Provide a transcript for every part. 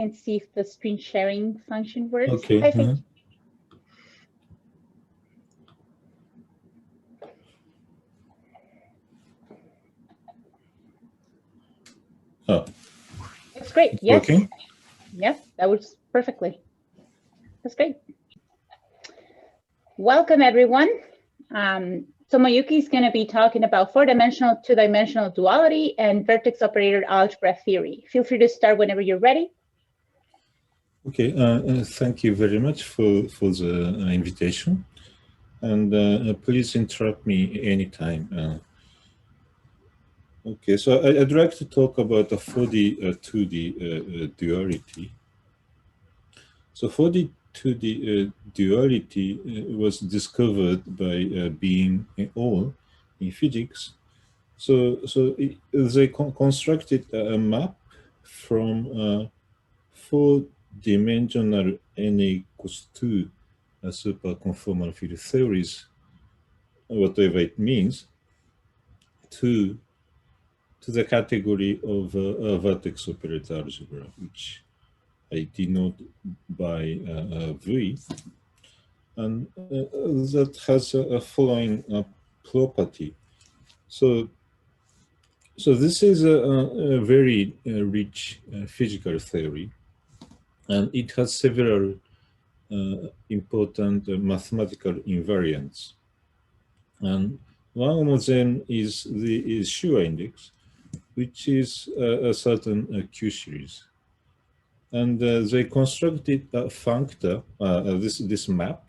and see if the screen sharing function works. Okay. I think. Oh. That's great. Yes. Working? Yeah, that works perfectly. That's great. Welcome, everyone. Tomoyuki is going to be talking about four-dimensional, two-dimensional duality and vertex operator algebra theory. Feel free to start whenever you're ready. Okay, thank you very much for the invitation. And please interrupt me anytime. Okay, so I'd like to talk about the 4D, 2D duality. So 4D, 2D duality was discovered by being all in physics. So they constructed a map from four-dimensional n equals 2 superconformal field theories, whatever it means, to the category of vertex operator algebra, which I denote by V, and that has a following property. So this is a very rich physical theory, and it has several important mathematical invariants. And one of them is the Schur index, which is a certain Q series. And they constructed a functor, this map,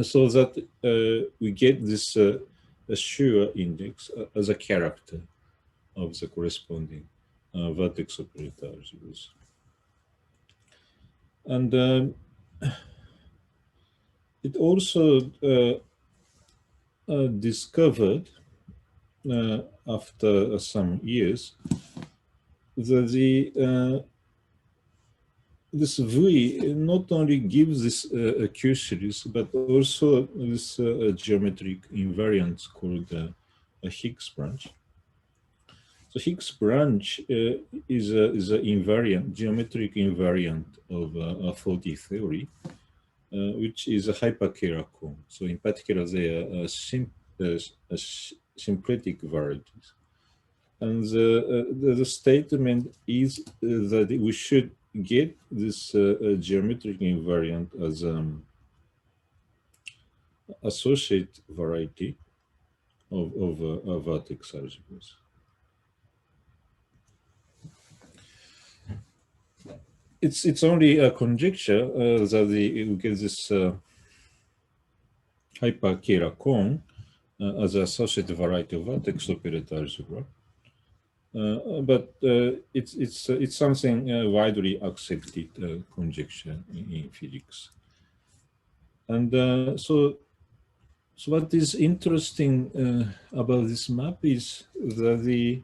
so that we get this Schur index as a character of the corresponding vertex operator algebras. And it also discovered after some years that this V not only gives this Q series, but also this geometric invariant called a Higgs branch. So Higgs branch is an invariant, geometric invariant of a 4D theory, which is a hyperkähler cone. So in particular, they are symplectic varieties. And the statement is that we should get this geometric invariant as associate variety of vertex algebras. It's only a conjecture that we get this hyperkähler cone as an associate variety of vertex operator algebra. But it's something widely accepted conjecture in physics. And so what is interesting about this map is that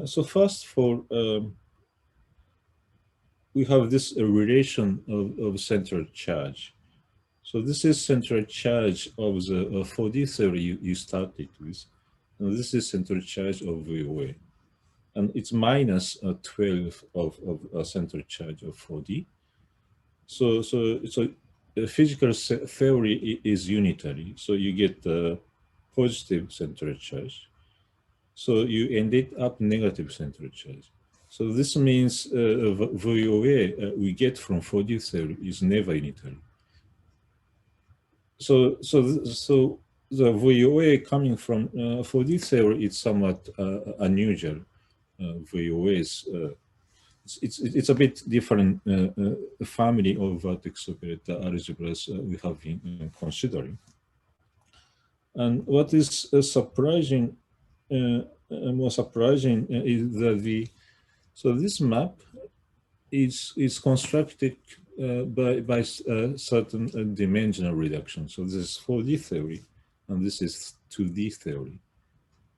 so first for we have this relation of central charge. So this is central charge of the 4D theory you started with. And this is central charge of VOA. And it's minus 12 of central charge of 4D. So physical theory is unitary. So you get positive central charge. So you ended up negative central charge. So this means VOA we get from 4D theory is never unitary. So the VOA coming from 4D theory is somewhat unusual. VOAs, it's a bit different family of vertex operator algebras we have been considering. And what is surprising, more surprising, is that so this map is constructed by certain dimensional reduction. So this is 4D theory, and this is 2D theory.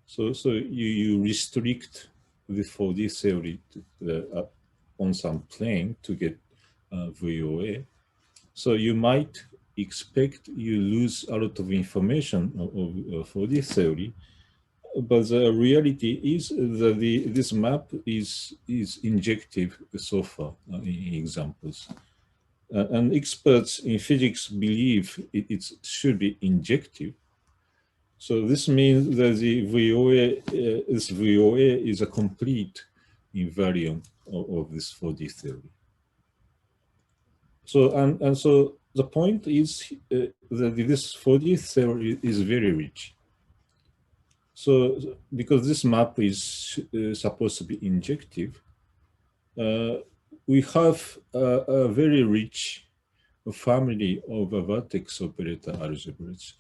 So you restrict the 4D theory to, on some plane to get VOA. So you might expect you lose a lot of information of 4D theory, but the reality is that this map is injective so far in examples. And experts in physics believe it should be injective. So this means that the VOA is a complete invariant of this 4D theory. So and so the point is that this 4D theory is very rich. So because this map is supposed to be injective, we have a very rich family of vertex operator algebras,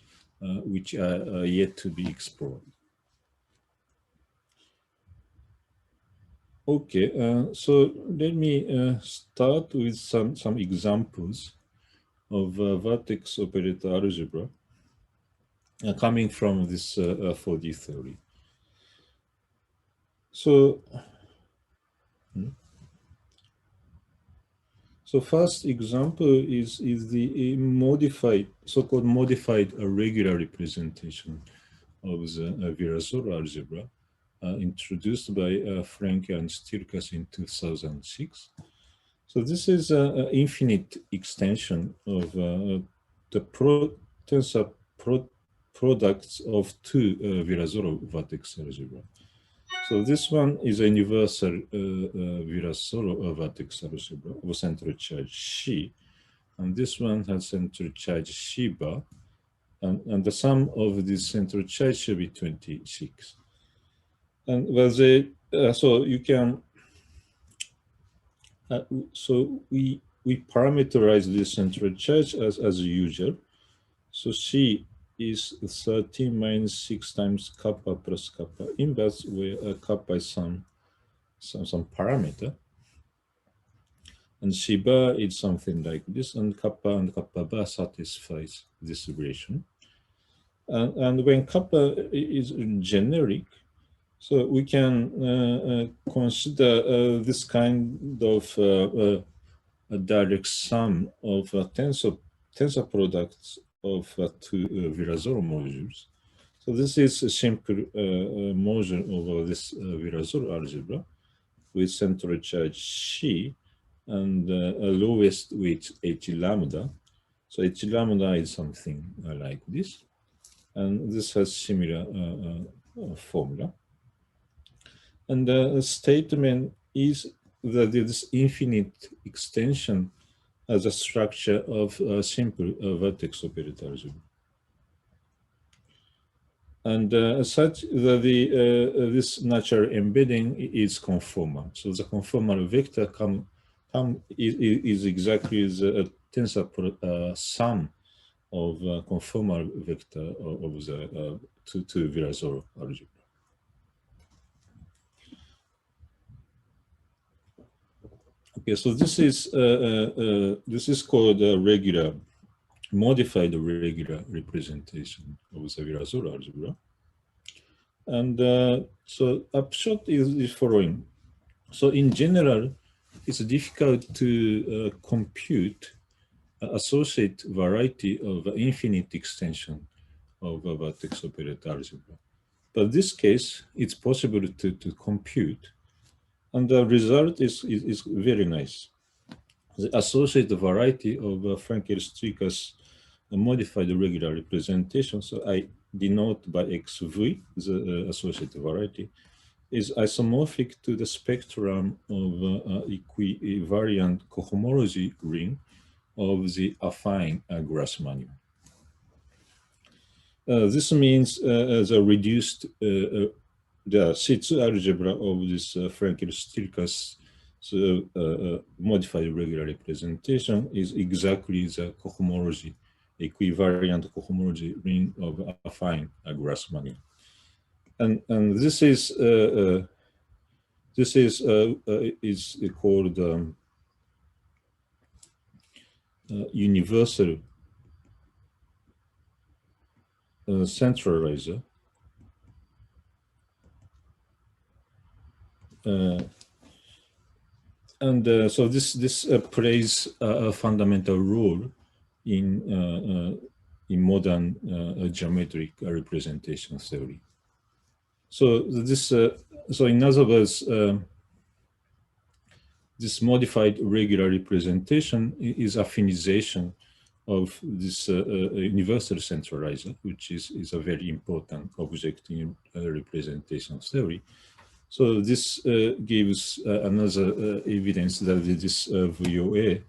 which are yet to be explored. Okay, so let me start with some examples of vertex operator algebra coming from this 4D theory. So, first example is the modified, so-called modified regular representation of the Virasoro algebra, introduced by Frank and Stirkas in 2006. So this is an infinite extension of the tensor products of two Virasoro vertex algebra. So this one is a universal Virasoro vertex algebra of central charge C, and this one has central charge C bar, and the sum of this central charge should be 26. And so you can, so we parameterize this central charge as usual. So C is 13 minus 6 times kappa plus kappa inverse, where kappa is some parameter. And C bar is something like this, and kappa bar satisfies this relation. And when kappa is generic, so we can consider this kind of a direct sum of tensor products of two Virasoro modules. So this is a simple module over this Virasoro algebra with central charge C and lowest weight H lambda. So H lambda is something like this, and this has similar formula. And the statement is that this infinite extension as a structure of a simple vertex operator algebra. And such that this natural embedding is conformal. So the conformal vector is exactly the tensor sum of conformal vector of the two Virasoro algebra. Okay, so this is called a modified regular representation of the Virasoro algebra. And so upshot is following. So in general, it's difficult to compute associate variety of infinite extension of a vertex operator algebra. But in this case, it's possible to compute. And the result is very nice. The associated variety of Frankel-Stirkas modified regular representation, so I denote by XV, the associated variety, is isomorphic to the spectrum of equivariant cohomology ring of the affine Grassmann. This means the reduced the C2 algebra of this Frankel-Stirkas modified regular representation is exactly the cohomology, equivariant cohomology ring of affine Grassmann. And this is called universal centralizer. So this plays a fundamental role in modern geometric representation theory. So this, so in other words, this modified regular representation is affinization of this universal centralizer, which is a very important object in representation theory. So this gives another evidence that this VOA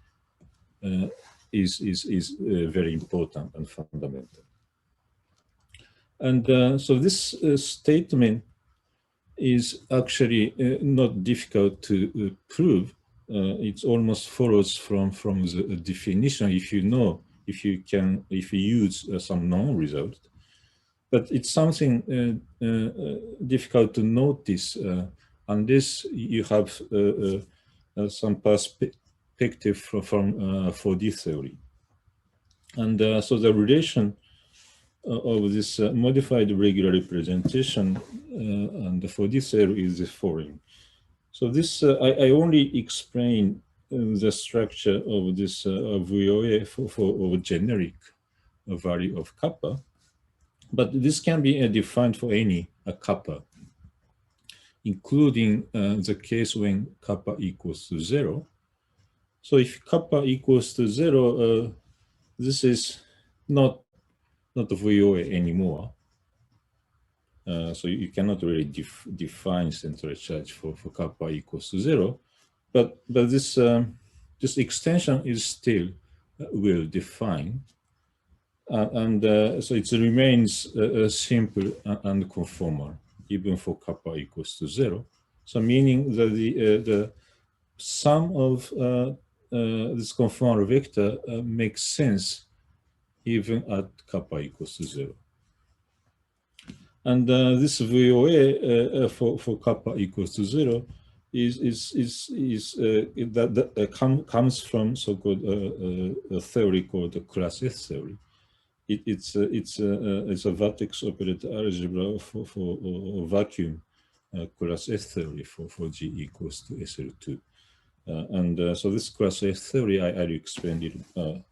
is very important and fundamental. And so this statement is actually not difficult to prove. It almost follows from the definition if you use some known result. But it's something difficult to notice unless you have some perspective from 4D theory. And so the relation of this modified regular representation and the 4D theory is the following. So this, I only explain the structure of this VOA for generic value of kappa, but this can be defined for any kappa, including the case when kappa equals to 0. So if kappa equals to 0, this is not VOA anymore. So you cannot really define central charge for kappa equals to 0, but this this extension is still well defined, and so it remains simple and conformal even for kappa equals to 0. So meaning that the sum of this conformal vector makes sense even at kappa equals to 0. And this VOA for kappa equals to 0 comes from so-called a theory called the class S theory. It's a vertex operator algebra for vacuum class S theory for G equals to SL2. And so this class S theory, I'll explain it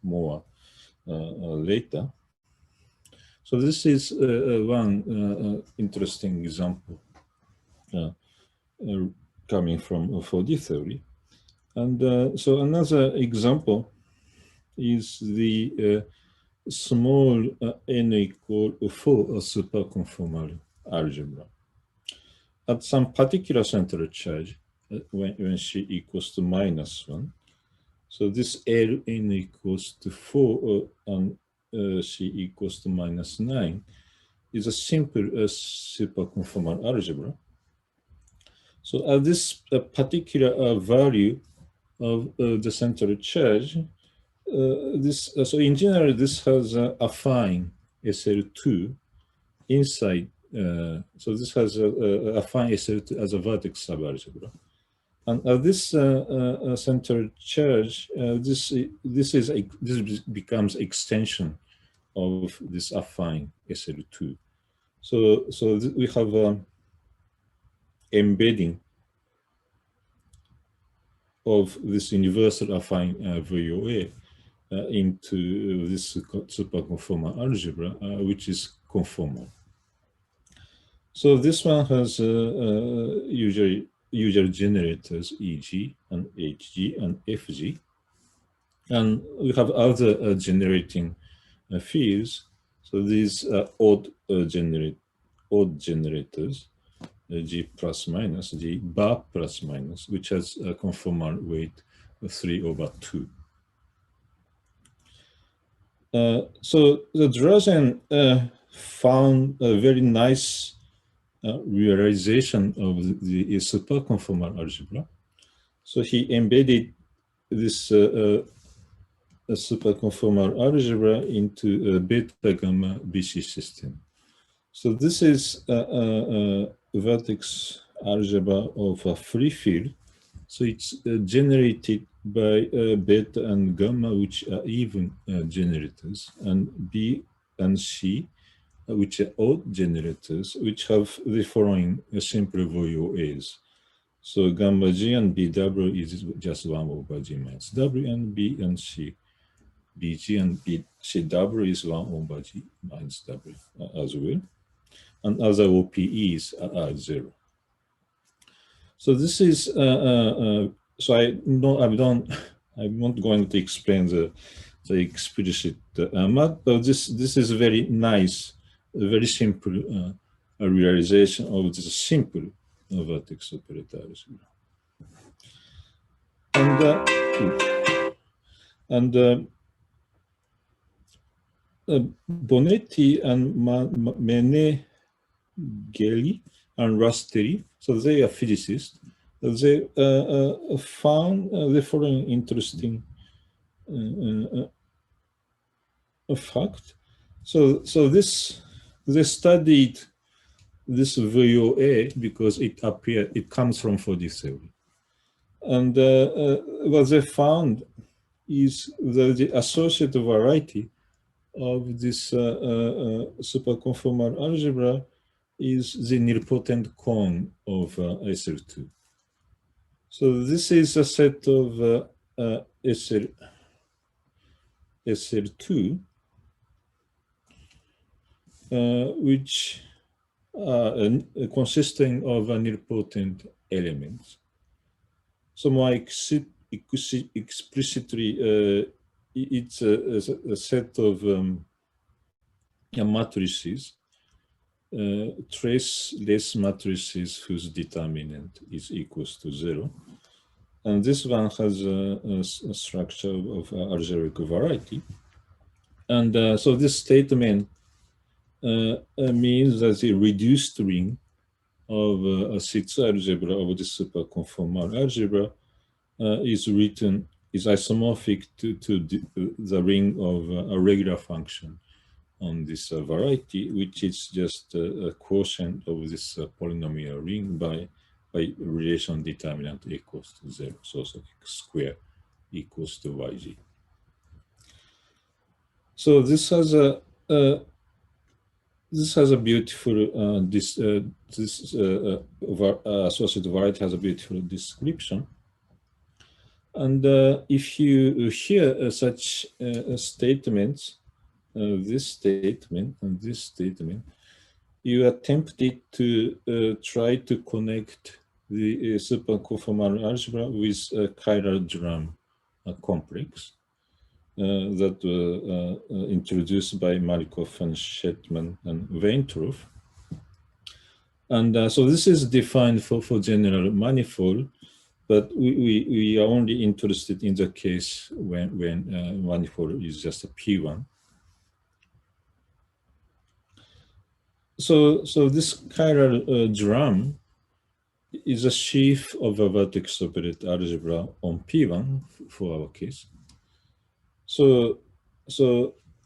more later. So this is one interesting example coming from 4D theory. And so another example is the small n equal 4 superconformal algebra. At some particular central charge, when C equals to -1, so this Ln equals to 4 and C equals to -9 is a simple superconformal algebra. So at this particular value of the central charge, so in general, this has a affine SL2 inside. So this has a affine SL2 as a vertex subalgebra. And this central charge, this becomes extension of this affine SL2. So we have embedding of this universal affine VOA into this superconformal algebra, which is conformal. So this one has usual generators EG and HG and FG, and we have other generating fields. So these are odd generators, G plus minus, G bar plus minus, which has a conformal weight of 3/2. So the Drazen found a very nice realization of the superconformal algebra. So he embedded this superconformal algebra into a beta gamma BC system. So this is a vertex algebra of a free field. So it's generated by beta and gamma, which are even generators, and B and C, which are odd generators, which have the following simple VOAs. So gamma G and BW is just 1/G minus W, and B and C, BG and BCW is 1/G minus W as well. and other OPEs are 0. So this is so I'm not going to explain the explicit math, but this is a very nice, very simple realization of this simple vertex operator algebra. And Bonetti and Meneghelli and Rastelli, so they are physicists. They found the following interesting fact. So they studied this VOA because it comes from 4D theory. And what they found is that the associative variety of this superconformal algebra is the nilpotent cone of SL2. So this is a set of SL2 which are consisting of nilpotent elements. So more explicitly, it's a set of matrices, traceless matrices whose determinant is equals to 0. And this one has a structure of algebraic variety. And so this statement means that the reduced ring of a six algebra of the superconformal algebra is isomorphic to the ring of a regular function on this variety, which is just a quotient of this polynomial ring by relation determinant equals to 0. So x square equals to yg. So this has a beautiful associative variety has a beautiful description. And if you hear such statements, this statement and this statement, you are tempted to try to connect the superconformal algebra with a chiral drum complex that were introduced by Markov and Shetman and Weintraub. And so this is defined for general manifold, but we are only interested in the case when manifold is just a P1. So this chiral drum is a sheaf of a vertex operator algebra on P1 for our case. So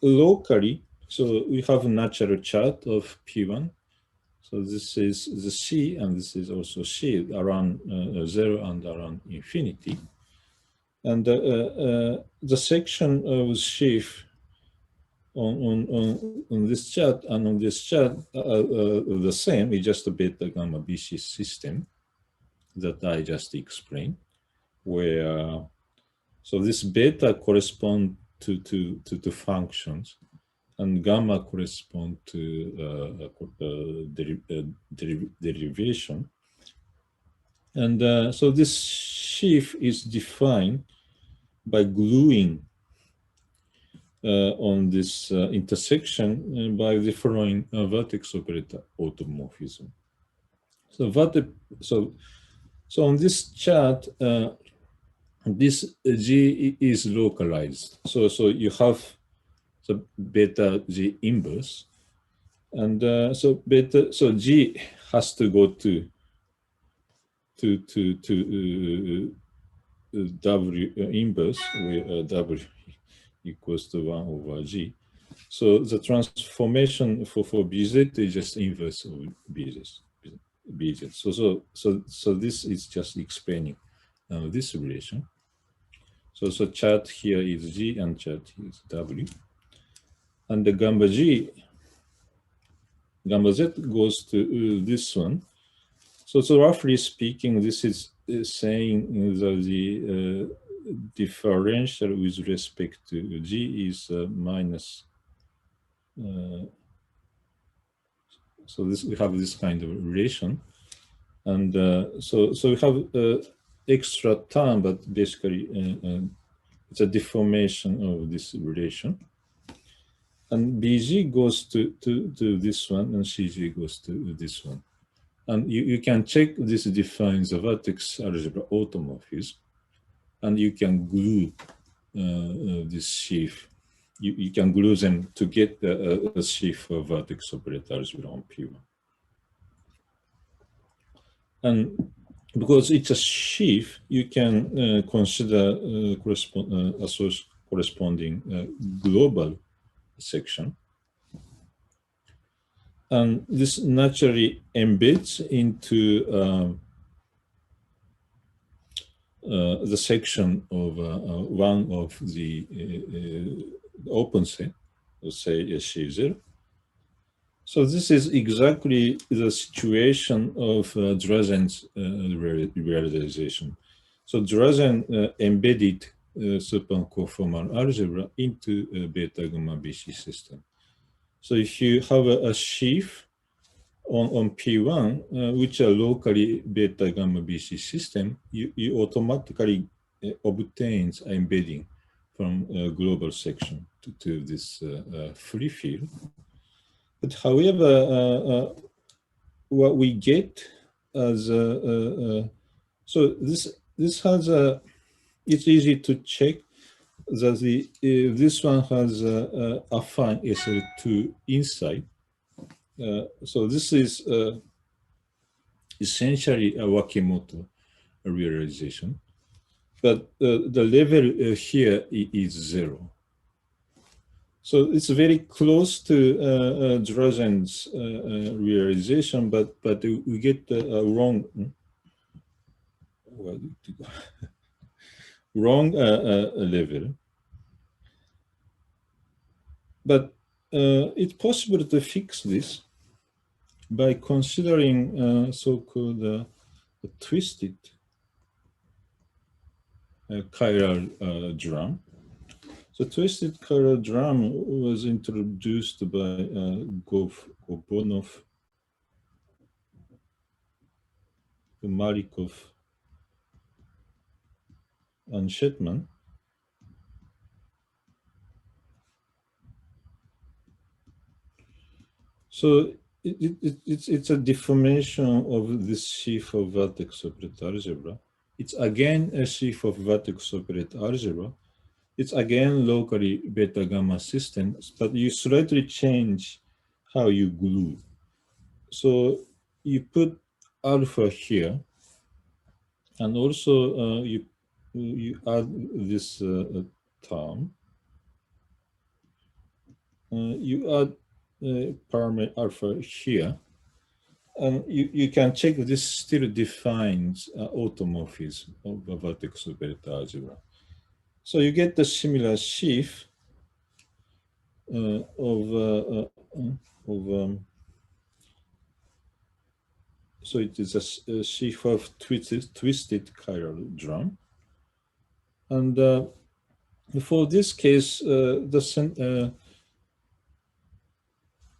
locally, so we have a natural chart of P1. So this is the C, and this is also C around 0 and around infinity. And the section of sheaf on this chart and on this chart the same. It's just a beta gamma BC system that I just explained, where so this beta correspond to functions, and gamma correspond to derivation. And so this sheaf is defined by gluing on this intersection by the following vertex operator automorphism. So on this chart, this G is localized. So you have the beta G inverse, and so G has to go to W inverse, where W equals to 1 over G. So the transformation for BZ is just inverse of BZ. So this is just explaining this relation. So chart here is G and chart here is W. And the gamma Z goes to this one. So roughly speaking, this is saying that the differential with respect to G is minus So we have this kind of relation, and so we have extra term, but basically it's a deformation of this relation. And BG goes to this one, and CG goes to this one. And you can check this defines the vertex algebra automorphism, and you can glue this sheaf. You can glue them to get a sheaf of vertex operator algebra on P1. And because it's a sheaf, you can consider corresponding global section. And this naturally embeds into the section of one of the open set, let's say C0. So this is exactly the situation of Drazen's realization. So Drazen embedded super-conformal algebra into beta gamma BC system. So if you have a sheaf on P1, which are locally beta gamma BC system, you automatically obtains embedding from a global section to this free field. But however, what we get as so this has a, it's easy to check that this one has a affine SL2 inside. So this is essentially a Wakimoto realization, but the level here is 0. So it's very close to Drazen's realization, but we get a wrong wrong level. But it's possible to fix this by considering so-called twisted chiral drum. So twisted chiral drum was introduced by Gobonov, Marikov, and Shetman. So it's a deformation of this sheaf of vertex operator algebra. It's again a sheaf of vertex operator algebra. It's again locally beta gamma systems, but you slightly change how you glue. So you put alpha here, and also you add this term. You add parameter alpha here, and you can check this still defines automorphism of the vertex operator algebra. So you get the similar sheaf so it is a sheaf of twisted chiral drum, and for this case, the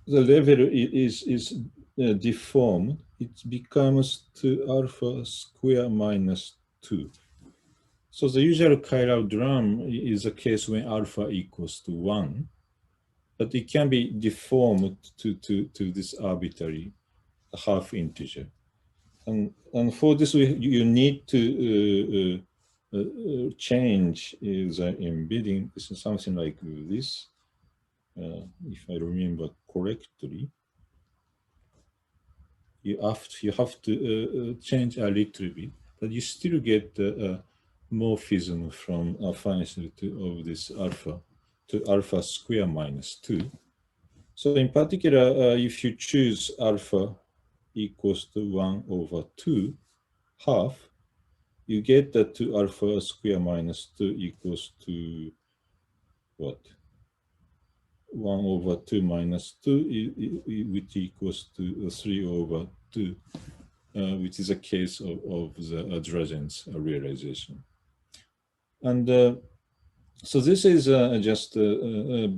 level is deformed. It becomes 2 alpha square minus 2. So the usual chiral drum is a case when alpha equals to 1, but it can be deformed to this arbitrary half integer. And for this, you need to change the embedding. This is something like this, if I remember correctly. You have to change a little bit, but you still get morphism from affine of this alpha to alpha square minus 2. So in particular, if you choose alpha equals to 1 over 2 half, you get that 2 alpha square minus 2 equals to what? 1 over 2 minus 2, which equals to 3 over 2, which is a case of the Drazen's realization. And so this is just a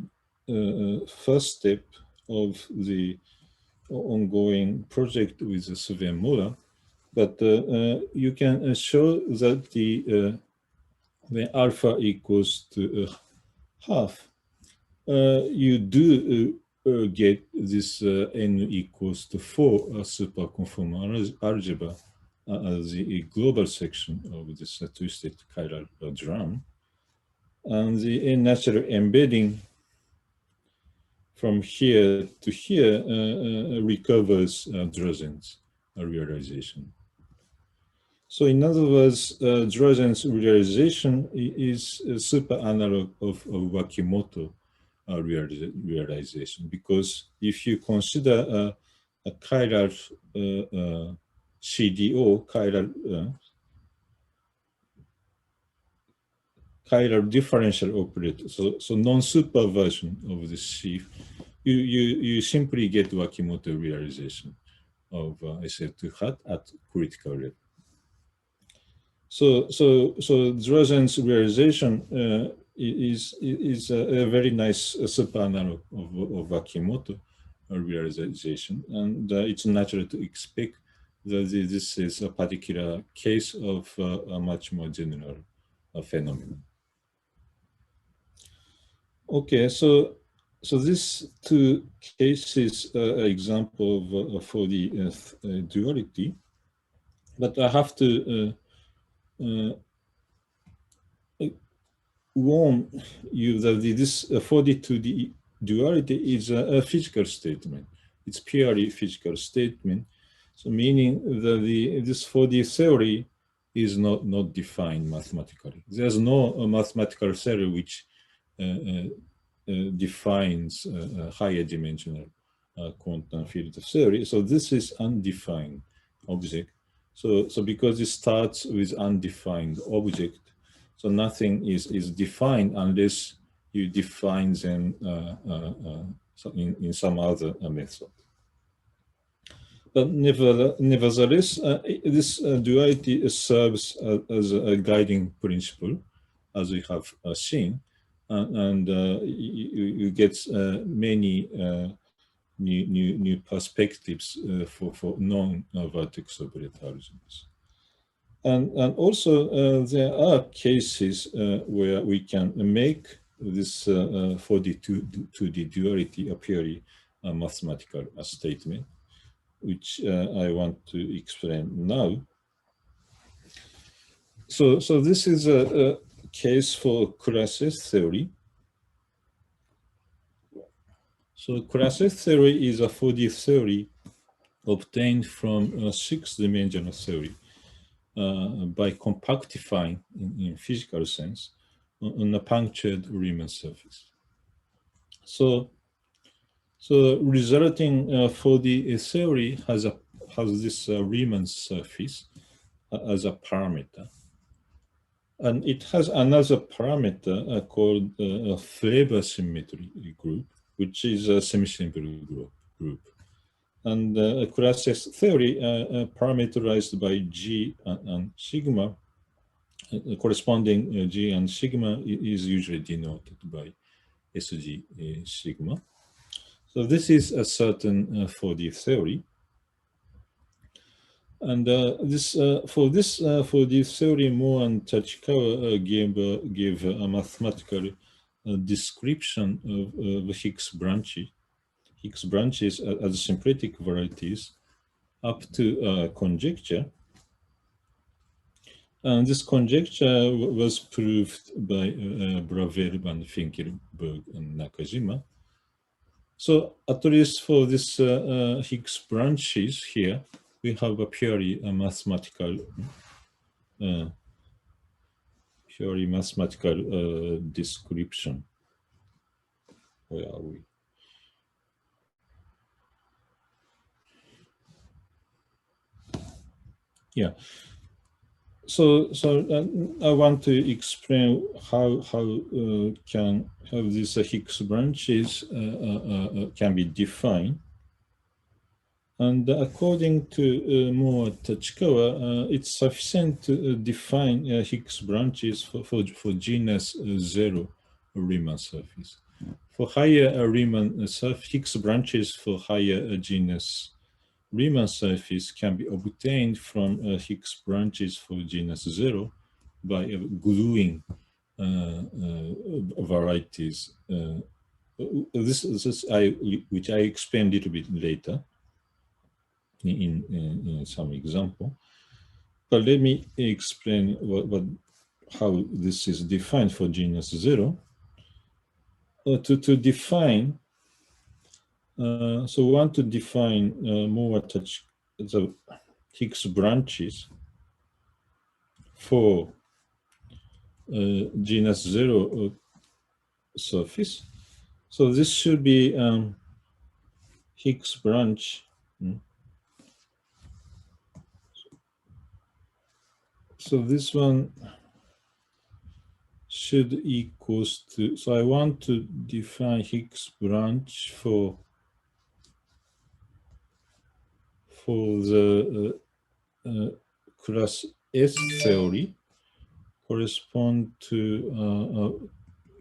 first step of the ongoing project with Sven Moller, but you can show that when alpha equals to half, you do get this n equals to 4 superconformal algebra as the global section of this twisted chiral drum. And the natural embedding from here to here recovers Drozen's realization. So in other words, Drozen's realization is a super analog of Wakimoto realization, because if you consider a chiral CDO, chiral differential operator, so non-super version of this sheaf, you simply get Wakimoto realization of SF2 hat at critical level. So Drozen's realization is a very nice super analog of Wakimoto realization, and it's natural to expect that this is a particular case of a much more general phenomenon. Okay, so these two cases are example for the duality, but I have to warn you that this 42D duality is a physical statement. It's purely physical statement. So meaning that this 4D theory is not defined mathematically. There's no mathematical theory which defines a higher dimensional quantum field theory. So this is undefined object. So because it starts with undefined object, so nothing is defined unless you define them in some other method. But nevertheless, this duality serves as a guiding principle, as we have seen, and you get many new perspectives for non-vertex operator algorithms. And also there are cases where we can make this 42D duality a purely mathematical statement, which I want to explain now. So this is a case for classes theory. So classes theory is a 4D theory obtained from a 6-dimensional theory by compactifying in physical sense on a punctured Riemann surface. So resulting 4D theory has this Riemann surface as a parameter, and it has another parameter called a flavor symmetry group, which is a semi-simple group. And classes theory parameterized by G and sigma, corresponding G and sigma is usually denoted by SG sigma. So this is a certain 4D theory. And for this 4D theory, Moore and Tachikawa gave a mathematical description of Higgs branches as symplectic varieties up to conjecture. And this conjecture was proved by Bravel, Van Finkelberg, and Nakajima. So at least for this Higgs branches here, we have a purely mathematical description. Where are we? Yeah. So I want to explain how these Higgs branches can be defined. And according to Moore Tachikawa, it's sufficient to define Higgs branches for genus 0 Riemann surface. For higher Riemann Higgs branches for higher genus Riemann surface can be obtained from Higgs branches for genus 0 by gluing varieties. Which I explain a little bit later in some example. But let me explain how this is defined for genus 0. To define, so we want to define more attached the Higgs branches for genus 0 surface. So this should be Higgs branch. So this one should equals to, so I want to define Higgs branch for the class S theory correspond to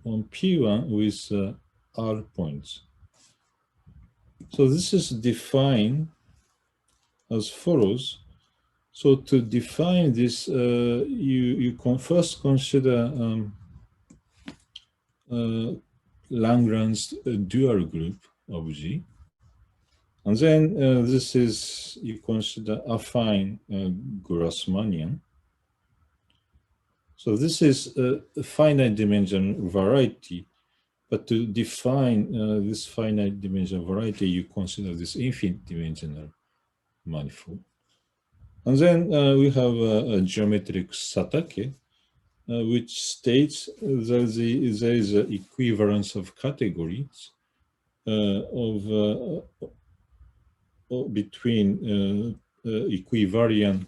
on P1 with R points. So this is defined as follows. So to define this, you can first consider Lagrange's dual group of G. And then this is, you consider affine Grassmannian. So this is a finite dimension variety. But to define this finite dimensional variety, you consider this infinite dimensional manifold. And then we have a geometric Satake, which states that there is an equivalence of categories between equivariant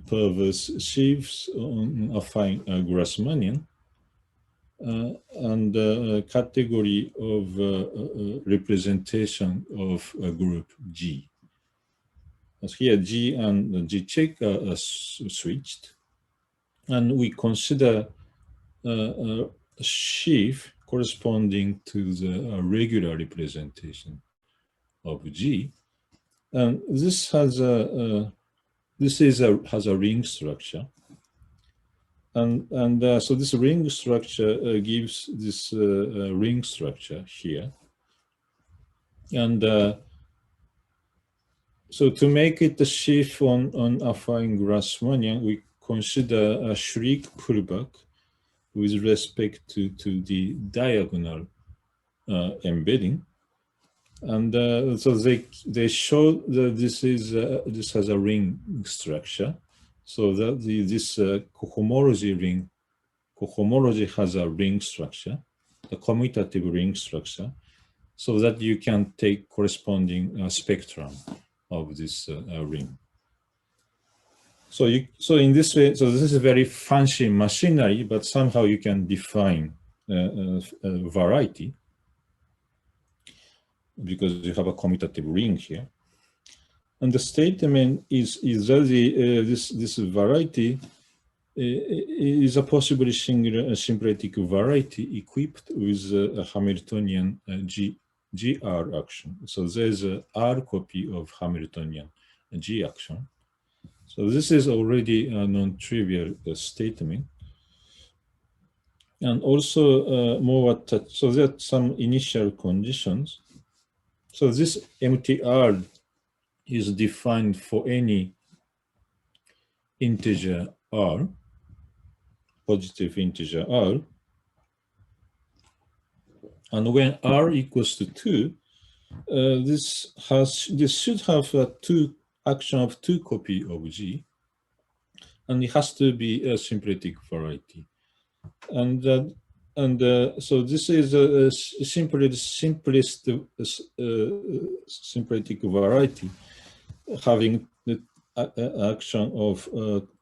perverse sheaves on affine Grassmannian. And category of representation of a group G. As here, G and G check are switched, and we consider a sheaf corresponding to the regular representation of G, and this has a ring structure. And so this ring structure gives this ring structure here. And so to make it a sheaf on affine Grassmannian, we consider a Schlick pullback with respect to the diagonal embedding. And so they show that this has a ring structure. So that this cohomology has a ring structure, the commutative ring structure, so that you can take corresponding spectrum of this ring. So in this way, so this is very fancy machinery, but somehow you can define a variety because you have a commutative ring here. And the statement is that this variety is a possibly singular symplectic variety equipped with a Hamiltonian GR action. So there's a R copy of Hamiltonian G action. So this is already a non-trivial statement. And also more attached. So there are some initial conditions. So this MTR is defined for any integer R, positive integer R. And when R equals to 2, this should have a action of 2 copy of G, and it has to be a symplectic variety. And so this is a simplest symplectic variety having the action of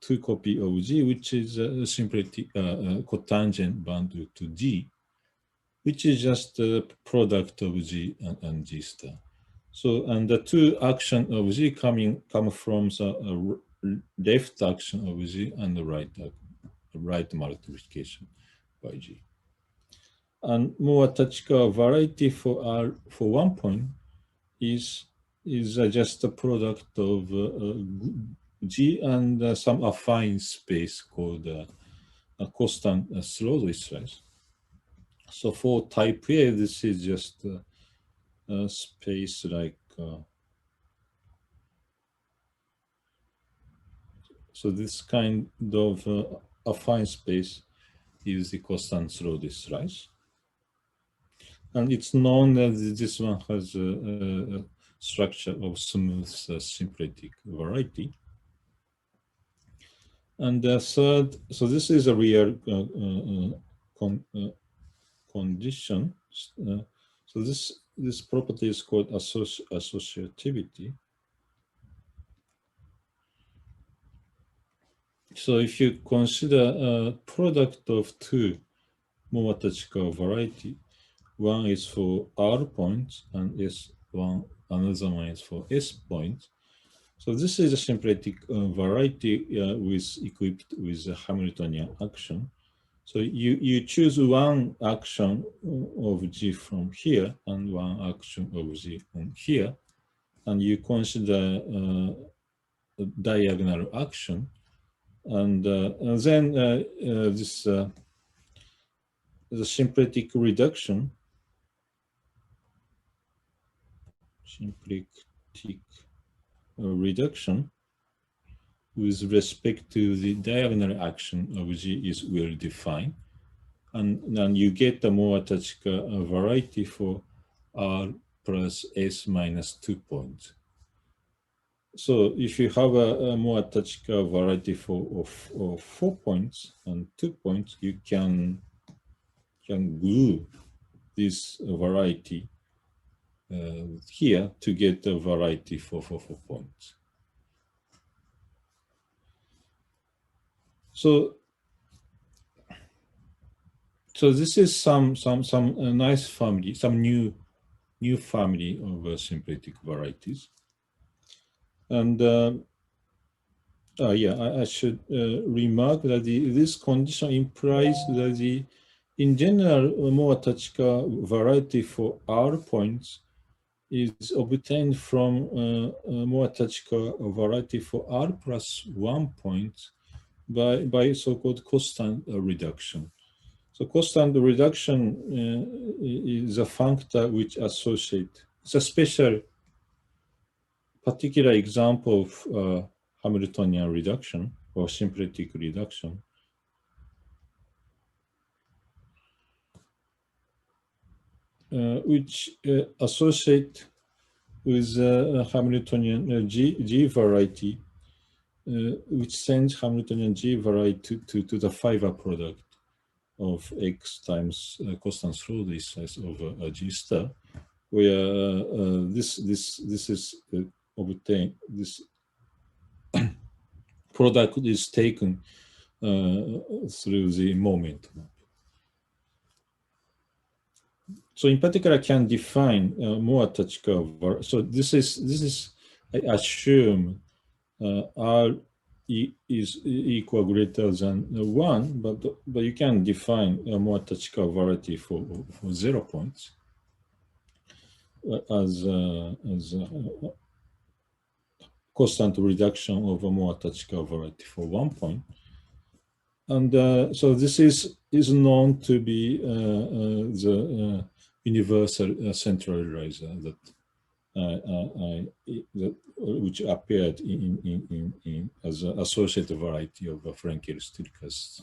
2 copy of G, which is a symplectic cotangent bound to G, which is just a product of G and G star. So, and the 2 action of G come from the left action of G and the right multiplication by G. And Moatachika variety for R for 1 point is just a product of G and some affine space called a constant Slowdwich size. So for type A, this is just a space like so this kind of affine space is the constant Slowdwich size. And it's known that this one has a structure of smooth symplectic variety. And the third, so this is a real condition. So this property is called associativity. So if you consider a product of two Moatachika variety, one is for R points and another one is for S points. So this is a symplectic variety equipped with a Hamiltonian action. So you choose one action of G from here and one action of G from here, and you consider a diagonal action, and then this the symplectic reduction, with respect to the diagonal action of G is well defined. And then you get a Moatachika variety for R plus S minus 2 points. So if you have a Moatachika variety of 4 points and 2 points, you can glue this variety here to get a variety for 4 points. So this is some nice family, some new family of symplectic varieties. And I should remark that this condition implies that in general, Moatachika variety for R points is obtained from Moatachika variety for R plus 1 point by so-called constant reduction. So constant reduction is a functor which associate. It's a special particular example of Hamiltonian reduction or symplectic reduction. Which associate with Hamiltonian G variety, which sends Hamiltonian G variety to the fiber product of X times constant Slowdwich size over G star, where this is obtained. This product is taken through the moment. So in particular, can define Moatachika. So this is I assume R is equal greater than 1, but you can define a Moatachika variety for 0 points as constant reduction of a Moatachika variety for 1 point. And so this is known to be the universal centralizer which appeared in as an associated variety of Frenkel-Stillcast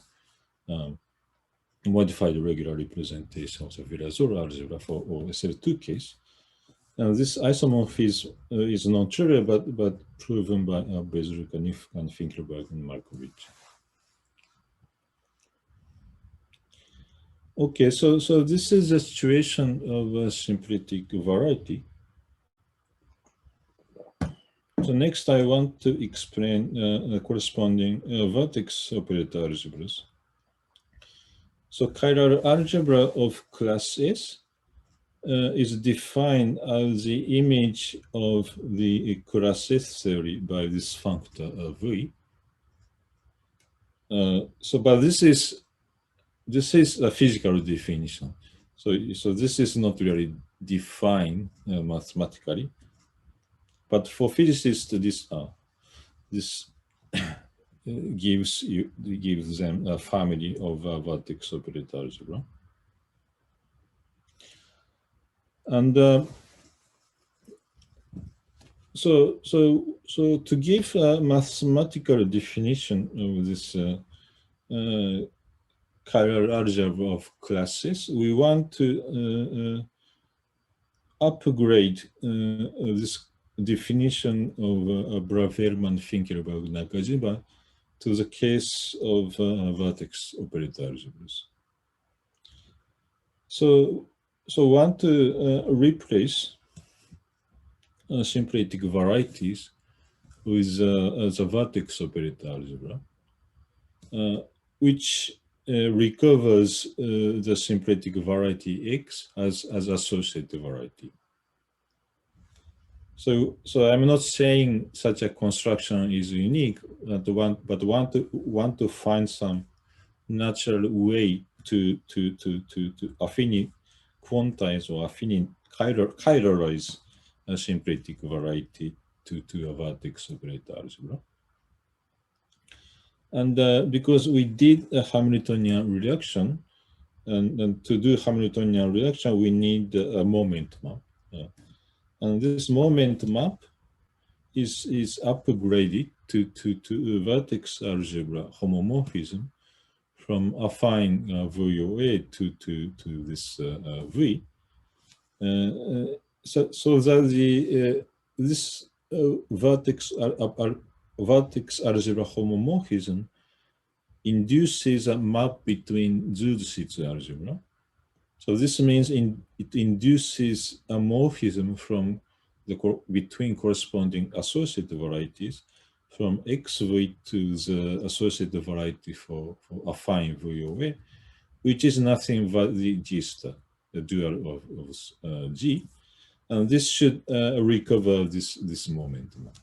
modified regular representation of the Virasoro algebra for OSL2 case. Now this isomorphism is non-trivial, but proven by Bezruk and Finkelberg and Markovich. Okay, so this is the situation of a symplectic variety. So next I want to explain corresponding vertex operator algebras. So chiral algebra of class S is defined as the image of the class S theory by this functor V. But this is a physical definition. So this is not really defined mathematically, but for physicists, this gives them a family of vertex operator algebra. And so to give a mathematical definition of this chiral algebra of classes, we want to upgrade this definition of Bravverman-Finkelberg-Nakajima to the case of vertex operator algebras. So want to replace symplectic varieties with the vertex operator algebra, which recovers the symplectic variety X as associative variety. So I'm not saying such a construction is unique, but want to find some natural way to affinity quantize or affinity chiralize a symplectic variety to a vertex operator algebra. And because we did a Hamiltonian reduction, and to do Hamiltonian reduction, we need a moment map. And this moment map is upgraded to vertex algebra homomorphism from affine VOA to this V. So that this vertex algebra homomorphism induces a map between Zuse algebra. So this means it induces a morphism from between corresponding associative varieties from XV to the associative variety for affine VOA, which is nothing but the G star, the dual of G, and this should recover this moment map.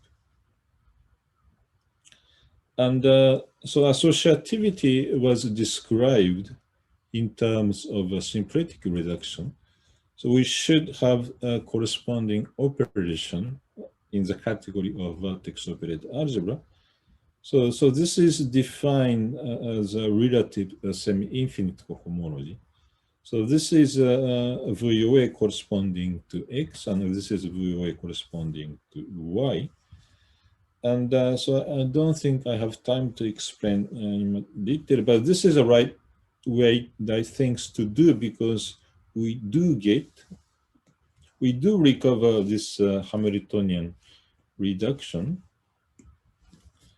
And so associativity was described in terms of a symplectic reduction. So we should have a corresponding operation in the category of vertex operator algebra. So this is defined as a relative semi-infinite cohomology. So this is a VOA corresponding to X, and this is VOA corresponding to Y. And so I don't think I have time to explain in detail, but this is the right way that things to do, because we do recover this Hamiltonian reduction.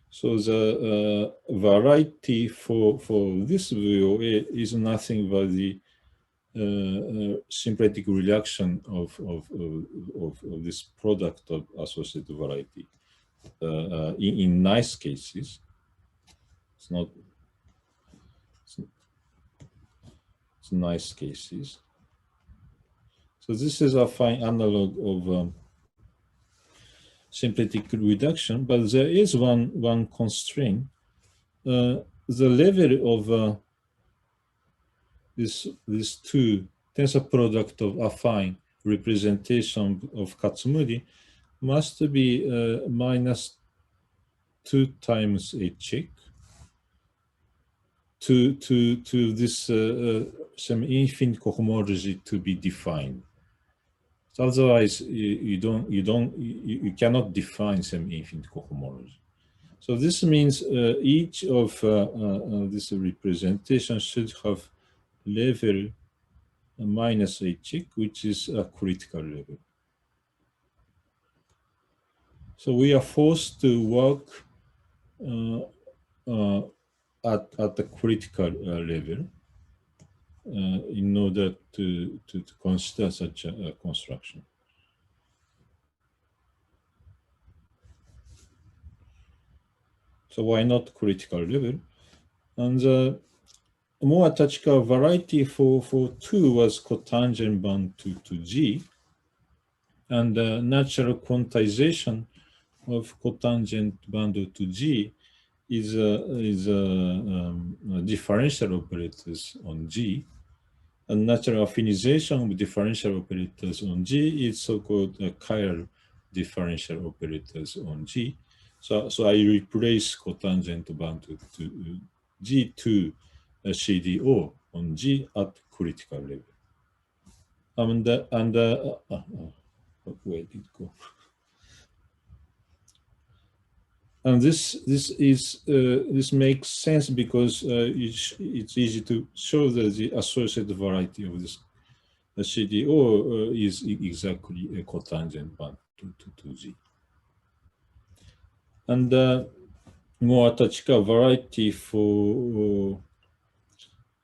So the variety for this VOA is nothing but the symplectic reduction of this product of associative variety. In nice cases, it's not. It's nice cases. So this is a fine analog of symplectic reduction, but there is one constraint. The level of this two tensor product of affine representation of Katsumudi must be minus 2 times H to this semi-infinite cohomology to be defined. So otherwise, you cannot define semi-infinite cohomology. So this means each of this representation should have level minus H, which is a critical level. So we are forced to work at the critical level in order to consider such a construction. So why not critical level? And the more Tachika variety for 2 was cotangent bound to G, and natural quantization of cotangent bound to G is differential operators on G. a natural affinization of differential operators on G is so-called chiral differential operators on G. So I replace cotangent band to G to CDO on G at critical level. Where did it go? And this makes sense because it's easy to show that the associated variety of this CDO is exactly a cotangent band to G. And more Tachika variety for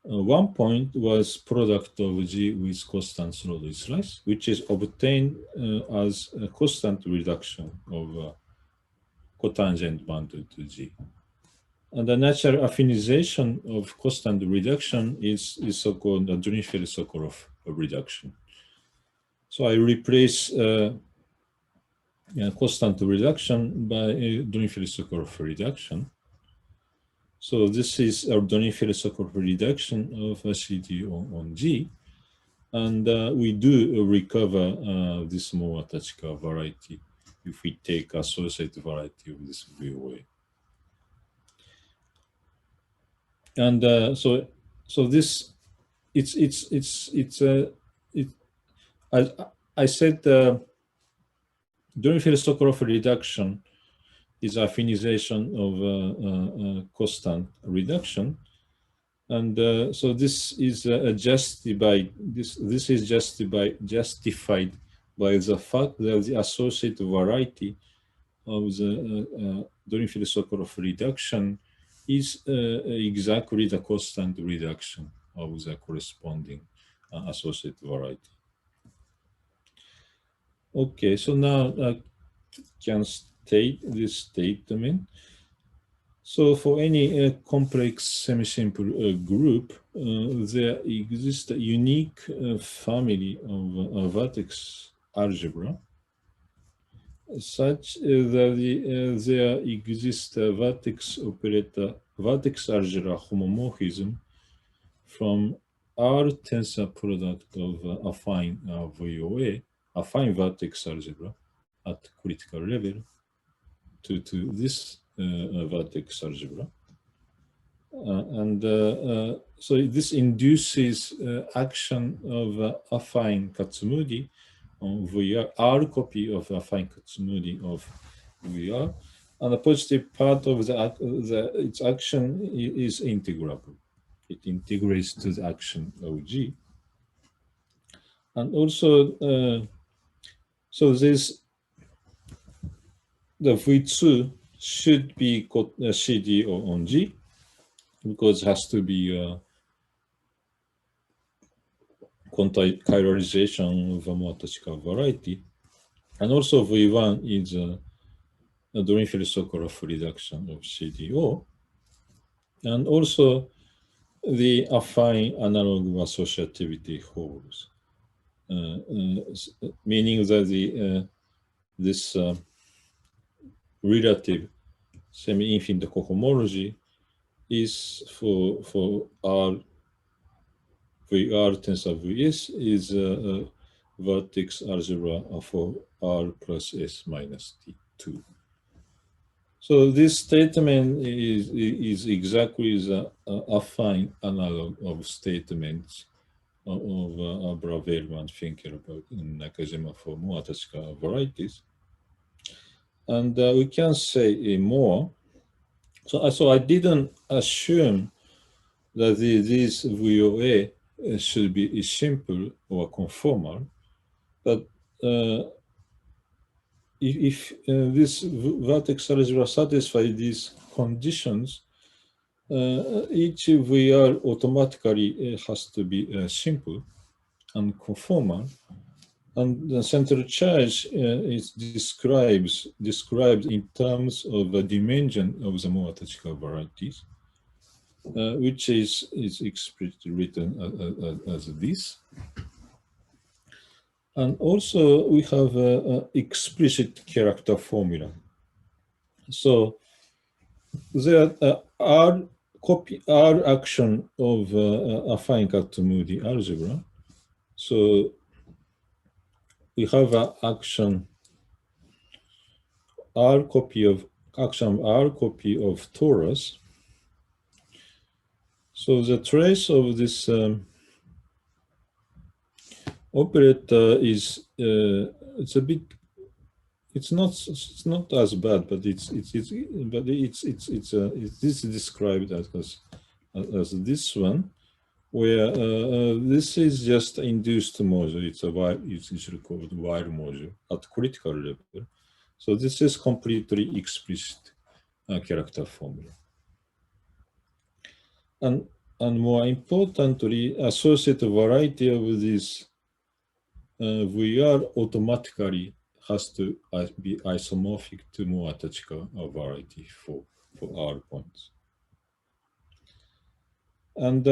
1 point was product of G with constant Sloddy slice, which is obtained as a constant reduction of cotangent band to G. And the natural affinization of constant reduction is so-called the Drinfeld-Sokolov reduction. So I replace constant reduction by a Drinfeld-Sokolov reduction. So this is our Drinfeld-Sokolov reduction of CDO on G. And we do recover this more Tachika variety if we take associated variety of this VOA. And so this I said Drinfeld-Sokolov reduction is affinization of constant reduction, and so this is justified by the fact that the associated variety of the Drinfeld-Sokolov reduction is exactly the constant reduction of the corresponding associated variety. Okay, so now I can state this statement. So for any complex semi-simple group, there exists a unique family of vertex algebra such that there exists a vertex operator, vertex algebra homomorphism from R tensor product of affine VOA, affine vertex algebra at critical level to this vertex algebra. So this induces action of affine Katsumudi on VR, R copy of affine Katsumudi of VR, and the positive part of its action is integrable. It integrates to the action of G. And also, so this, the V2 should be CDO on G, because it has to be chiralization of a more Tachika variety. And also V1 is a Drinfeld-Sokolov reduction of CDO. And also the affine analog associativity holds, meaning that this relative semi-infinite cohomology is for R VR tensor Vs is vertex algebra for R plus S minus T2. So this statement is exactly the affine analog of statements of Bravel and Finkelberg in Nakajima for more Tachika varieties. And we can say more. So I didn't assume that these VOA should be simple or conformal, but if this vertex algebra satisfies these conditions, each VR automatically has to be simple and conformal, and the central charge is described in terms of the dimension of the more Tachika varieties, which is explicitly written as this. And also we have an explicit character formula. So there are copy R action of affine Kato-Moody algebra. So we have an action R copy of torus. So the trace of this operator is it's not as bad, but this is described as this one, where this is just induced module. It's usually called wire module at critical level. So this is completely explicit character formula. And more importantly, associated variety of this VR automatically has to be isomorphic to Moatachika variety for R points. And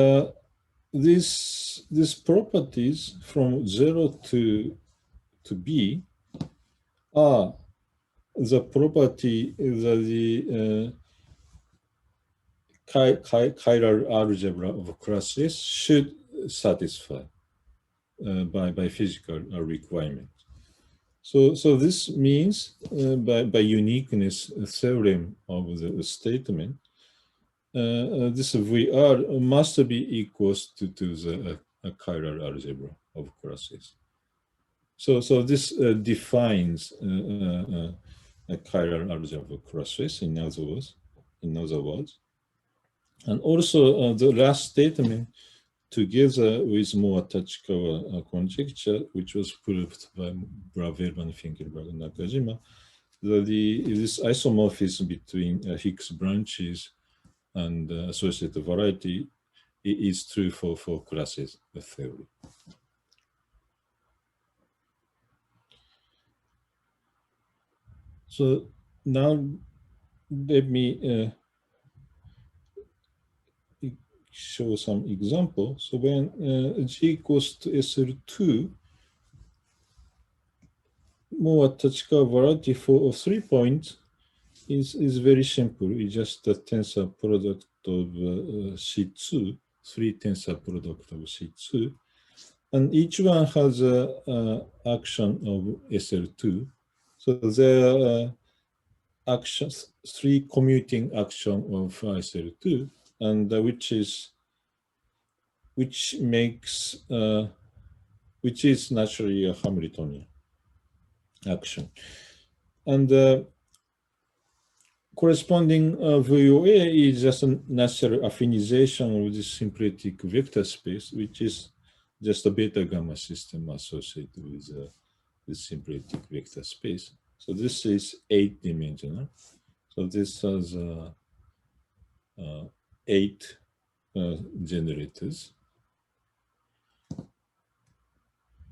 these properties from 0 to B are the property that the chiral algebra of class S should satisfy by physical requirement. So this means by uniqueness theorem of the statement, this VR must be equals to the chiral algebra of class S. So this defines a chiral algebra of class S, in other words. And also the last statement, together with Moatachikawa conjecture, which was proved by Braverman, Finkelberg, and Nakajima, that this isomorphism between Higgs branches and associated variety is true for classes theory. So now let me show some example. So when G equals to SL2, Moatachika variety for 3 points is very simple. It's just a tensor product of C2, 3 tensor product of C2. And each one has an action of SL2. So there are actions, 3 commuting action of SL2, and which is naturally a Hamiltonian action. And corresponding VOA is just a natural affinization of this symplectic vector space, which is just a beta gamma system associated with this symplectic vector space. So this is 8-dimensional. So this has 8 generators.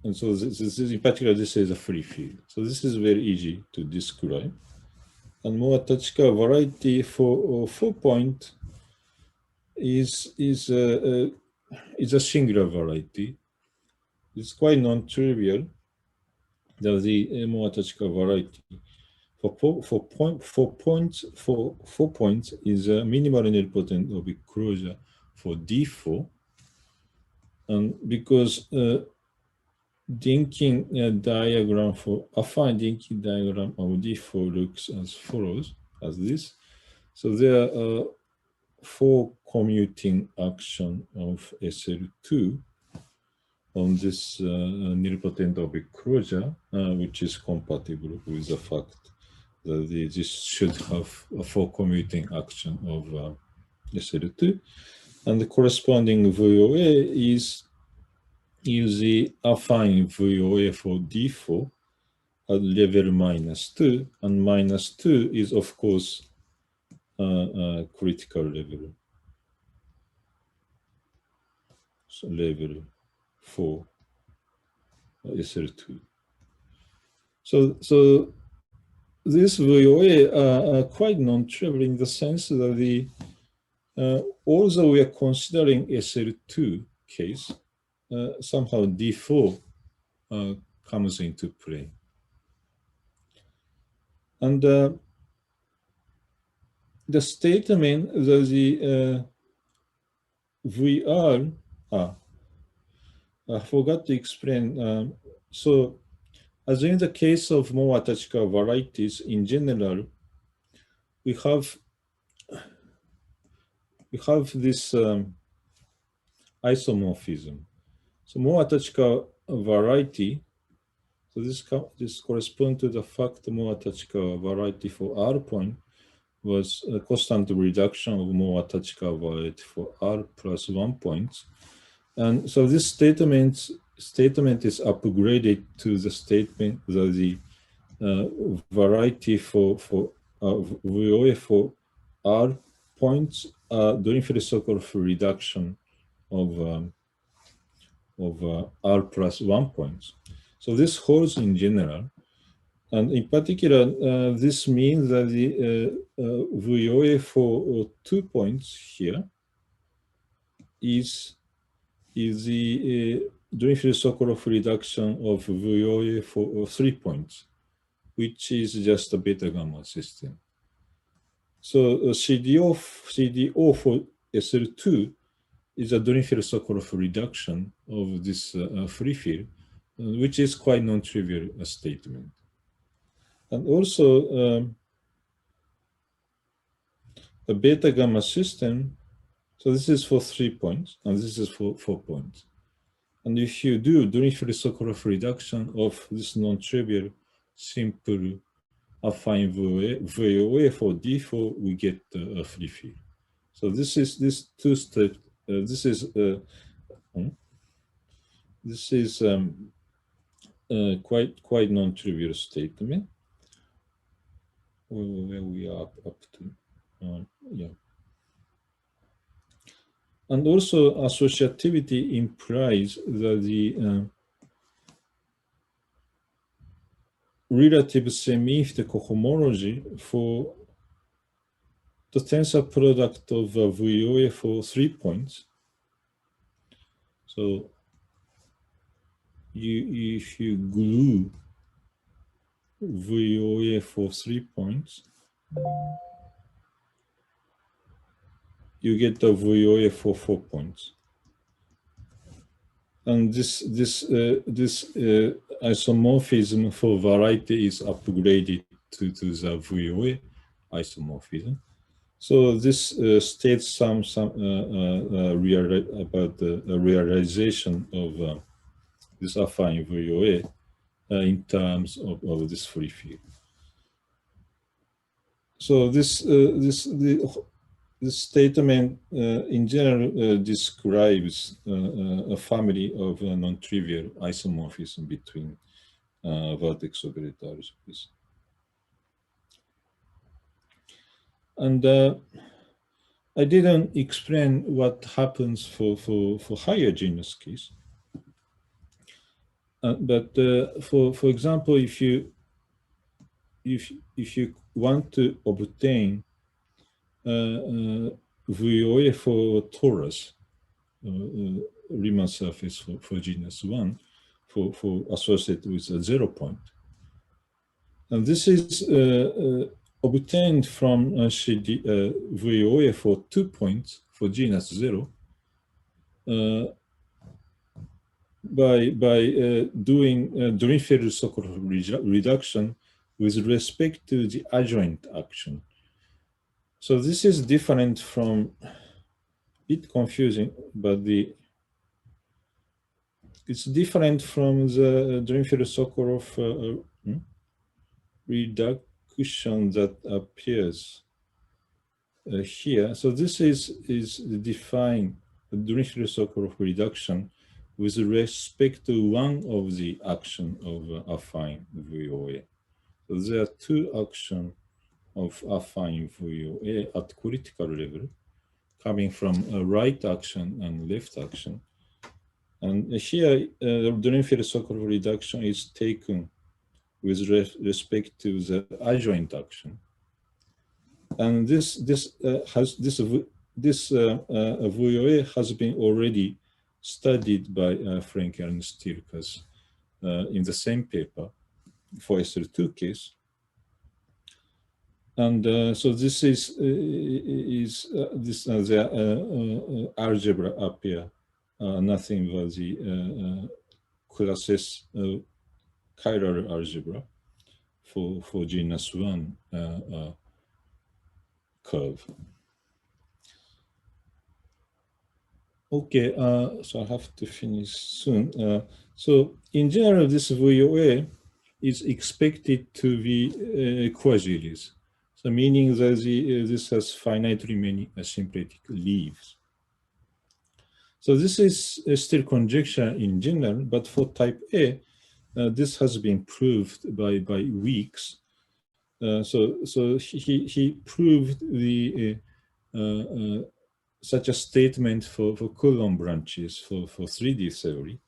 And so this is, in particular, this is a free field. So this is very easy to describe. And Moatachika variety for 4 point is a singular variety. It's quite non-trivial that the Moatachika variety for 4 points is a minimal nilpotent oblique closure for D4, and because Dinkin diagram for affine Dinkin diagram of D4 looks as follows, as this. So there are 4 commuting action of SL2 on this nilpotent oblique closure, which is compatible with the fact that this should have a 4 commuting action of SL2, and the corresponding VOA is the affine VOA for D4 at level -2, and -2 is of course critical level, so level 4 SL2. So this VOA are quite non-trivial in the sense that although we are considering SL2 case, somehow D4 comes into play. And the statement that VR, I forgot to explain. So as in the case of Mowa-Tachikawa varieties, in general, we have this isomorphism. So Mowa-Tachikawa variety, so this corresponds to the fact Mowa-Tachikawa variety for R point was a constant reduction of Mowa-Tachikawa variety for R plus 1 points. And so this statement is upgraded to the statement that the variety for VOA for R points during Sokolov reduction of R plus 1 points. So this holds in general. And in particular, this means that the VOA for 2 points here is the during Sokolov reduction of VOA for 3 points, which is just a beta gamma system. So CDO for SL2 is a Drinfeld-Sokolov reduction of this free field, which is quite non-trivial statement. And also a beta gamma system, so this is for 3 points, and this is for 4 points. And if you do Drinfeld-Sokolov reduction of this non-trivial simple affine VOA for D4, we get a free field. So this is this two-step. This is quite non-trivial statement. Where we are up to, yeah. And also associativity implies that the relative semi-infinite cohomology for the tensor product of VOA for 3 points. So if you glue VOA for 3 points, you get the VOA for 4 points. And this isomorphism for variety is upgraded to the VOA isomorphism. So this states some about the realization of this affine VOA in terms of this free field. So this statement in general describes a family of non-trivial isomorphism between vertex operators. And I didn't explain what happens for higher genus case. But for example, if you want to obtain VOA for torus, Riemann surface for genus 1, for associated with a 0 point, and this is obtained from VOA for 2 points for genus 0 by doing Drinfeld-Sokolov reduction with respect to the adjoint action. So this is different from, a bit confusing, but it's different from the Drinfeld-Sokolov reduction that appears here. So this is defined Drinfeld-Sokolov reduction with respect to one of the action of affine VOA. So there are two actions of affine VOA at critical level, coming from a right action and left action. And here, the Drinfeld-Sokolov reduction is taken with respect to the adjoint action. And this VOA has been already studied by Frank and Stilkas in the same paper for SL2 case. And so this is the algebra up here. Nothing but the classes chiral algebra for genus 1 curve. Okay, so I have to finish soon. So in general, this VOA is expected to be quasi-Lie. So meaning that this has finitely many symplectic leaves. So this is still conjecture in general, but for type A, this has been proved by Weeks. So he proved the such a statement for Coulomb branches for 3D theory,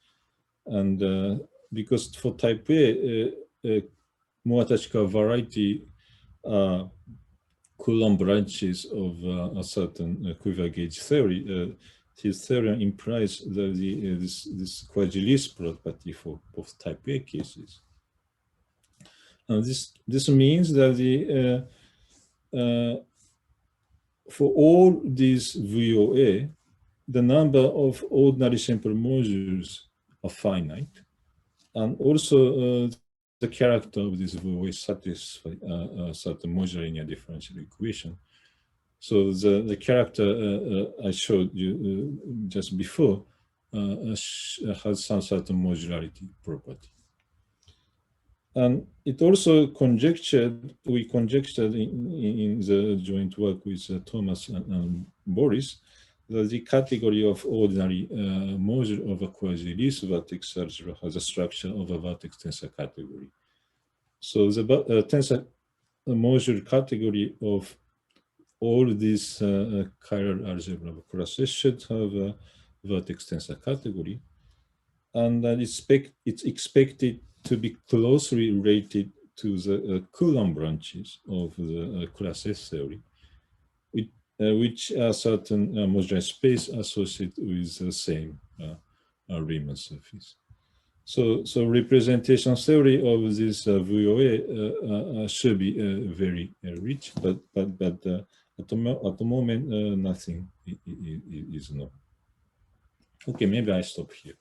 and because for type A, Moatachika variety Coulomb branches of a certain quiver gauge theory, his theorem implies that this quasi-Lie property for both type A cases. And this means that for all these VOA, the number of ordinary simple modules are finite, and also the character of this VOA satisfy a certain modular linear differential equation. So the character I showed you just before has some certain modularity property. And it also conjectured, we conjectured in the joint work with Thomas and Boris, that the category of ordinary module of a quasi-Lie vertex algebra has a structure of a vertex tensor category. So the tensor module category of all these chiral algebra classes should have a vertex tensor category, and it's expected to be closely related to the Coulomb branches of the class S theory, which are certain modular space associated with the same Riemann surface. So representation theory of this VOA should be very rich, but at the moment nothing is known. Okay, maybe I stop here.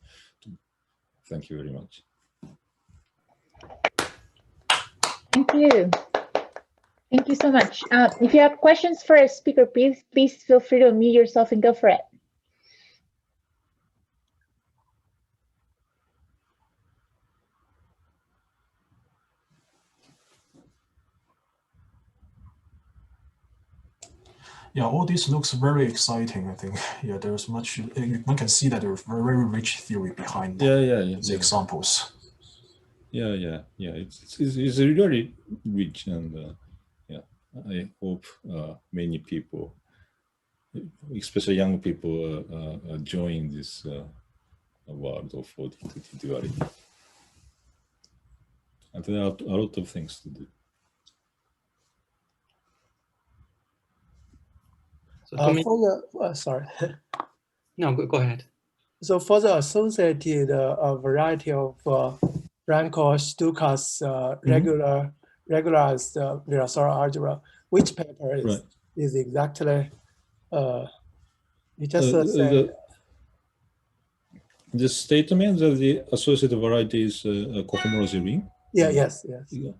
Thank you very much. Thank you. Thank you so much. If you have questions for a speaker, please feel free to unmute yourself and go for it. Yeah, all this looks very exciting, I think. Yeah, there's much, one can see that there's very rich theory behind the examples. Yeah. It's really rich, and yeah, I hope many people, especially young people, join this world of duality. And there are a lot of things to do. So sorry. No, go ahead. So for the associated variety of Franco-Stukas regularized Virasoro algebra, which paper is exactly? You just say the statement that the associated variety is a cohomology ring. Yeah. Yes. Yeah.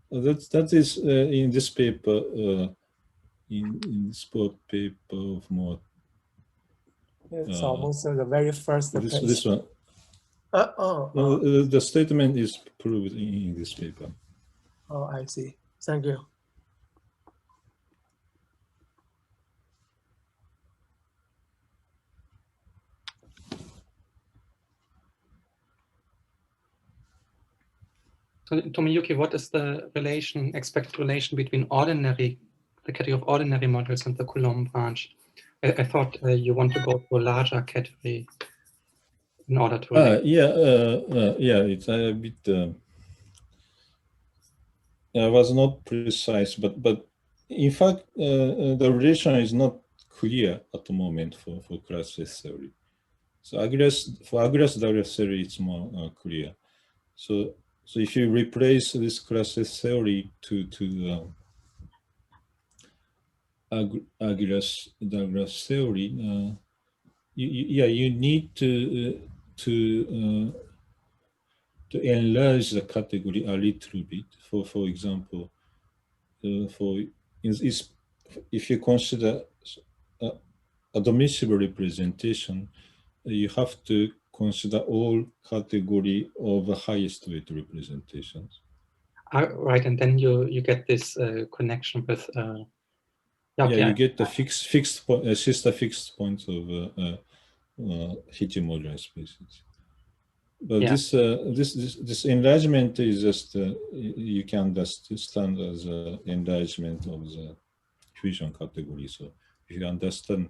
That is in this paper. In this paper of more. It's almost the very first page. This one. The statement is proved in this paper. Oh, I see. Thank you. So, Tomoyuki, what is the expected relation between the category of ordinary modules and the Coulomb branch? I thought you want to go for a larger category in order to. Yeah, it's a bit. I was not precise, but in fact, the relation is not clear at the moment for class S theory. So for Agrias theory, it's more clear. So if you replace this class S theory to Douglas theory, you need to enlarge the category a little bit. For example, if you consider admissible representation, you have to consider all category of the highest weight representations. Right, and then you get this connection with. You get the fixed point, sister fixed points of Hitch-moduli spaces. But this enlargement is just you can understand as enlargement of the fusion category. So if you understand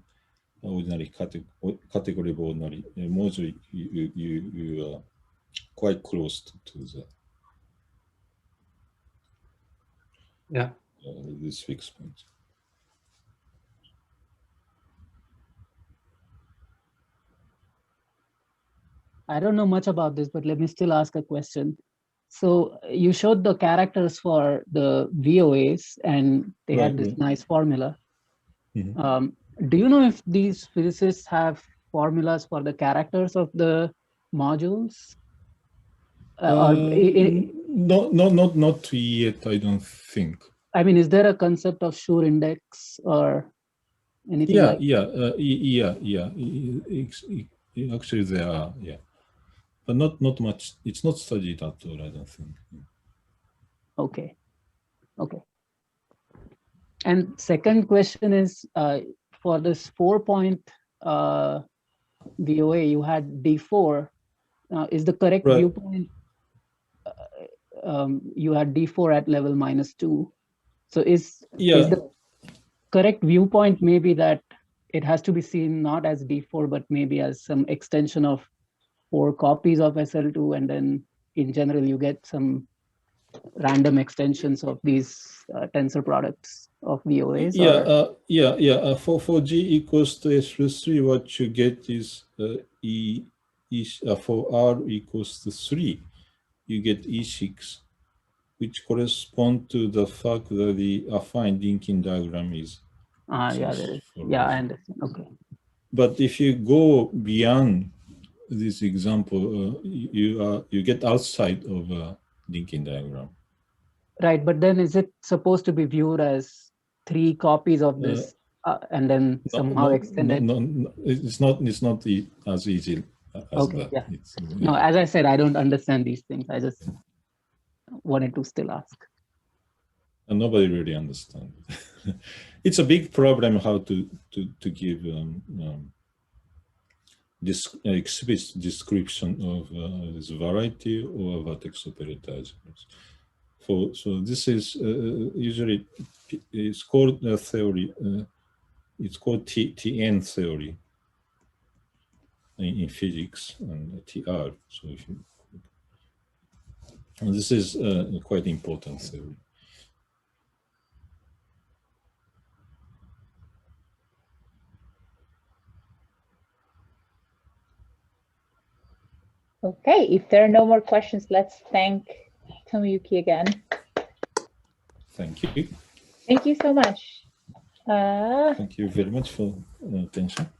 ordinary category of ordinary moduli, you are quite close to the this fixed point. I don't know much about this, but let me still ask a question. So you showed the characters for the VOAs, and they had this nice formula. Mm-hmm. Do you know if these physicists have formulas for the characters of the modules? Not yet, I don't think. I mean, is there a concept of Schur index or anything like that? Actually, there are, but not much. It's not studied at all, I don't think. Okay. And second question is, for this 4-point VOA, you had D4. Is the correct viewpoint, you had D4 at level -2. So is the correct viewpoint maybe that it has to be seen not as D4, but maybe as some extension of 4 copies of SL2, and then in general you get some random extensions of these tensor products of VOAs? For G equals to S plus 3, what you get is for R equals to 3, you get E6, which correspond to the fact that the affine linking diagram is. I understand. Okay. But if you go beyond this example, you get outside of a linking diagram. Right, but then is it supposed to be viewed as 3 copies of this and then somehow extended? No, it's not as easy as that. Yeah. No, as I said, I don't understand these things. I just wanted to still ask. And nobody really understands. It's a big problem how to give this explicit description of this variety or vertex operators. So this is usually it's called a theory. It's called TN theory in physics and TR. So and this is a quite important theory. Okay, if there are no more questions, let's thank Tomoyuki again. Thank you. Thank you so much. Thank you very much for attention.